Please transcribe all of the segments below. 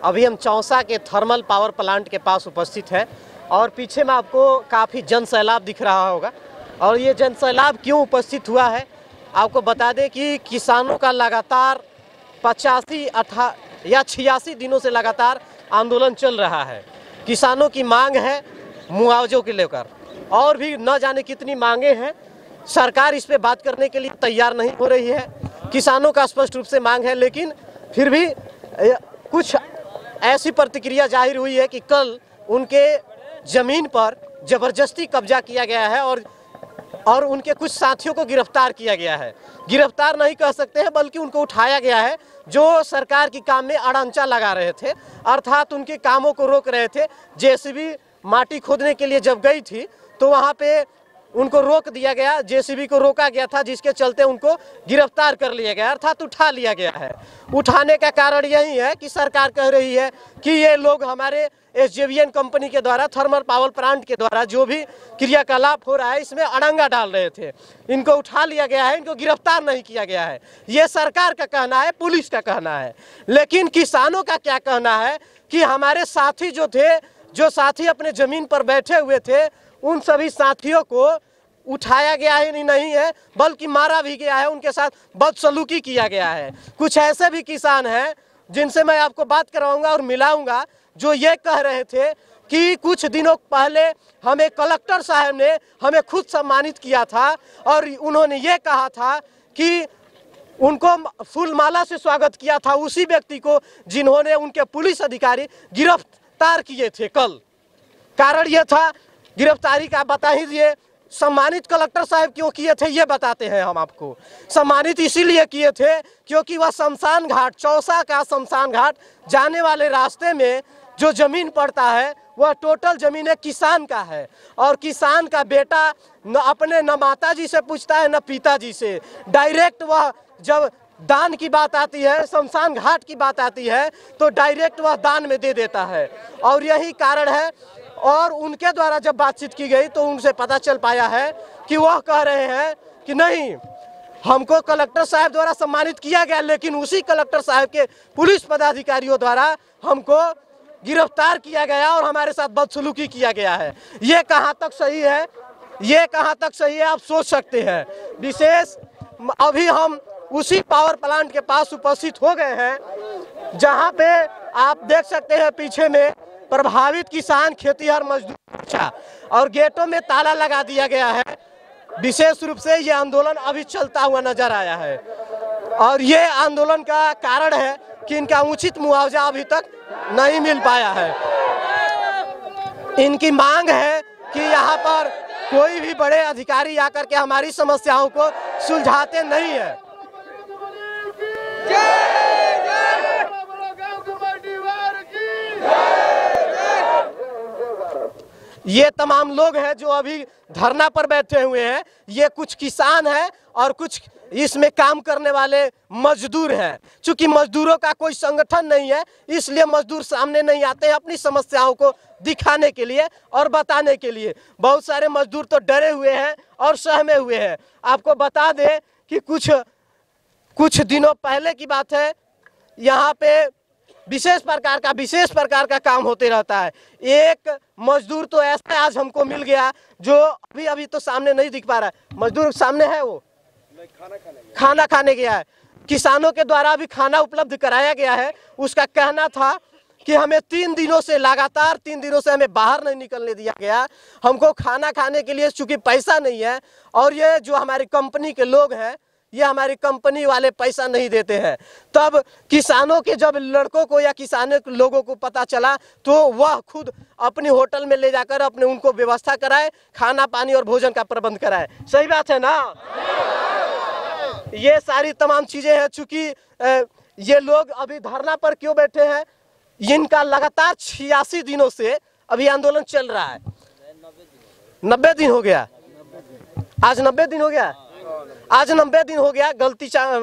अभी हम चौसा के थर्मल पावर प्लांट के पास उपस्थित है और पीछे में आपको काफ़ी जन सैलाब दिख रहा होगा। और ये जन सैलाब क्यों उपस्थित हुआ है, आपको बता दें कि किसानों का लगातार 85 या 86 दिनों से लगातार आंदोलन चल रहा है। किसानों की मांग है मुआवजों के लेकर, और भी न जाने कितनी मांगे हैं। सरकार इस पे बात करने के लिए तैयार नहीं हो रही है। किसानों का स्पष्ट रूप से मांग है, लेकिन फिर भी कुछ ऐसी प्रतिक्रिया जाहिर हुई है कि कल उनके ज़मीन पर ज़बरदस्ती कब्जा किया गया है और उनके कुछ साथियों को गिरफ्तार किया गया है। गिरफ्तार नहीं कह सकते हैं, बल्कि उनको उठाया गया है जो सरकार की काम में अड़ंचा लगा रहे थे, अर्थात उनके कामों को रोक रहे थे। जेसीबी माटी खोदने के लिए जब गई थी तो वहाँ पे उनको रोक दिया गया, जेसीबी को रोका गया था, जिसके चलते उनको गिरफ्तार कर लिया गया, अर्थात उठा लिया गया है। उठाने का कारण यही है कि सरकार कह रही है कि ये लोग हमारे एसजेवीएन कंपनी के द्वारा, थर्मल पावर प्लांट के द्वारा जो भी क्रियाकलाप हो रहा है इसमें अड़ंगा डाल रहे थे। इनको उठा लिया गया है, इनको गिरफ्तार नहीं किया गया है। ये सरकार का कहना है, पुलिस का कहना है। लेकिन किसानों का क्या कहना है कि हमारे साथी जो थे, जो साथी अपने ज़मीन पर बैठे हुए थे, उन सभी साथियों को उठाया गया ही नहीं है, बल्कि मारा भी गया है, उनके साथ बदसलूकी किया गया है। कुछ ऐसे भी किसान हैं जिनसे मैं आपको बात करवाऊंगा और मिलाऊंगा, जो ये कह रहे थे कि कुछ दिनों पहले हमें कलेक्टर साहब ने हमें खुद सम्मानित किया था और उन्होंने ये कहा था कि उनको फूलमाला से स्वागत किया था उसी व्यक्ति को जिन्होंने उनके पुलिस अधिकारी गिरफ्तार किए थे कल। कारण यह था गिरफ्तारी का, बता ही दिए। सम्मानित कलेक्टर साहब क्यों किए थे ये बताते हैं हम आपको। सम्मानित इसीलिए किए थे क्योंकि वह शमशान घाट, चौसा का शमशान घाट जाने वाले रास्ते में जो ज़मीन पड़ता है वह टोटल ज़मीन किसान का है। और किसान का बेटा न माता जी से पूछता है न पिताजी से, डायरेक्ट वह जब दान की बात आती है, शमशान घाट की बात आती है, तो डायरेक्ट वह दान में दे देता है। और यही कारण है। और उनके द्वारा जब बातचीत की गई तो उनसे पता चल पाया है कि वह कह रहे हैं कि नहीं, हमको कलेक्टर साहब द्वारा सम्मानित किया गया, लेकिन उसी कलेक्टर साहब के पुलिस पदाधिकारियों द्वारा हमको गिरफ्तार किया गया और हमारे साथ बदसलूकी किया गया है। ये कहाँ तक सही है, ये कहाँ तक सही है आप सोच सकते हैं। विशेष अभी हम उसी पावर प्लांट के पास उपस्थित हो गए हैं, जहाँ पे आप देख सकते हैं पीछे में प्रभावित किसान खेतीहर मजदूर, और गेटों में ताला लगा दिया गया है। विशेष रूप से ये आंदोलन अभी चलता हुआ नजर आया है और ये आंदोलन का कारण है कि इनका उचित मुआवजा अभी तक नहीं मिल पाया है। इनकी मांग है कि यहाँ पर कोई भी बड़े अधिकारी आकर के हमारी समस्याओं को सुलझाते नहीं है। ये तमाम लोग हैं जो अभी धरना पर बैठे हुए हैं। ये कुछ किसान हैं और कुछ इसमें काम करने वाले मजदूर हैं। चूंकि मजदूरों का कोई संगठन नहीं है, इसलिए मजदूर सामने नहीं आते हैं अपनी समस्याओं को दिखाने के लिए और बताने के लिए। बहुत सारे मजदूर तो डरे हुए हैं और सहमे हुए हैं। आपको बता दें कि कुछ दिनों पहले की बात है, यहाँ पे विशेष प्रकार का काम होते रहता है। एक मजदूर तो ऐसा आज हमको मिल गया जो अभी तो सामने नहीं दिख पा रहा है। मजदूर सामने है, वो खाना खाने गया है। किसानों के द्वारा भी खाना उपलब्ध कराया गया है। उसका कहना था कि हमें 3 दिनों से लगातार 3 दिनों से हमें बाहर नहीं निकलने दिया गया, हमको खाना खाने के लिए चूंकि पैसा नहीं है। और ये जो हमारी कंपनी के लोग हैं, ये हमारी कंपनी वाले पैसा नहीं देते हैं। तब किसानों के जब लड़कों को या किसानों के लोगों को पता चला तो वह खुद अपनी होटल में ले जाकर अपने उनको व्यवस्था कराए, खाना पानी और भोजन का प्रबंध कराए। सही बात है ना? ये सारी तमाम चीजें हैं। चूंकि ये लोग अभी धरना पर क्यों बैठे हैं, इनका लगातार 86 दिनों से अभी आंदोलन चल रहा है। 90 दिन हो गया, आज 90 दिन हो गया, आज 90 दिन हो गया।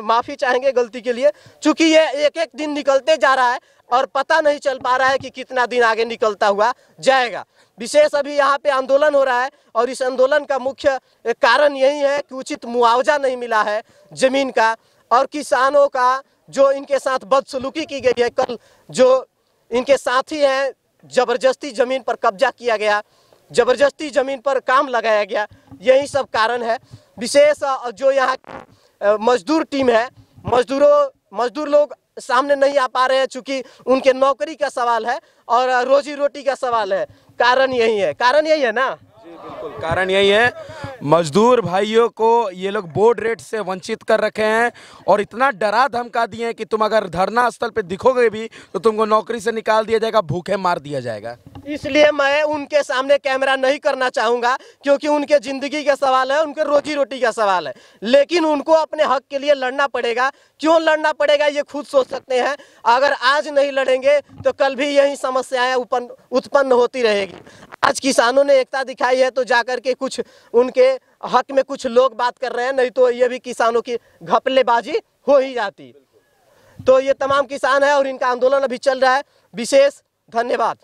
माफी चाहेंगे गलती के लिए, चूंकि ये एक एक दिन निकलते जा रहा है और पता नहीं चल पा रहा है कि कितना दिन आगे निकलता हुआ जाएगा। विशेष अभी यहाँ पे आंदोलन हो रहा है और इस आंदोलन का मुख्य कारण यही है कि उचित मुआवजा नहीं मिला है जमीन का, और किसानों का जो इनके साथ बदसलूकी की गई है, कल जो इनके साथी हैं, जबरदस्ती ज़मीन पर कब्जा किया गया, जबरदस्ती ज़मीन पर काम लगाया गया, यही सब कारण है। विशेष जो यहाँ मजदूर टीम है, मजदूर लोग सामने नहीं आ पा रहे हैं, चूँकि उनके नौकरी का सवाल है और रोजी रोटी का सवाल है। कारण यही है ना जी बिल्कुल, कारण यही है। मजदूर भाइयों को ये लोग बोर्ड रेट से वंचित कर रखे हैं और इतना डरा धमका दिए हैं कि तुम अगर धरना स्थल पे दिखोगे भी तो तुमको नौकरी से निकाल दिया जाएगा, भूखे मार दिया जाएगा। इसलिए मैं उनके सामने कैमरा नहीं करना चाहूँगा, क्योंकि उनके ज़िंदगी का सवाल है, उनके रोजी रोटी का सवाल है। लेकिन उनको अपने हक के लिए लड़ना पड़ेगा। क्यों लड़ना पड़ेगा ये खुद सोच सकते हैं। अगर आज नहीं लड़ेंगे तो कल भी यही समस्याएं उत्पन्न होती रहेगी। आज किसानों ने एकता दिखाई है तो जाकर के कुछ उनके हक में कुछ लोग बात कर रहे हैं, नहीं तो ये भी किसानों की घपलेबाजी हो ही जाती। तो ये तमाम किसान है और इनका आंदोलन अभी चल रहा है। विशेष धन्यवाद।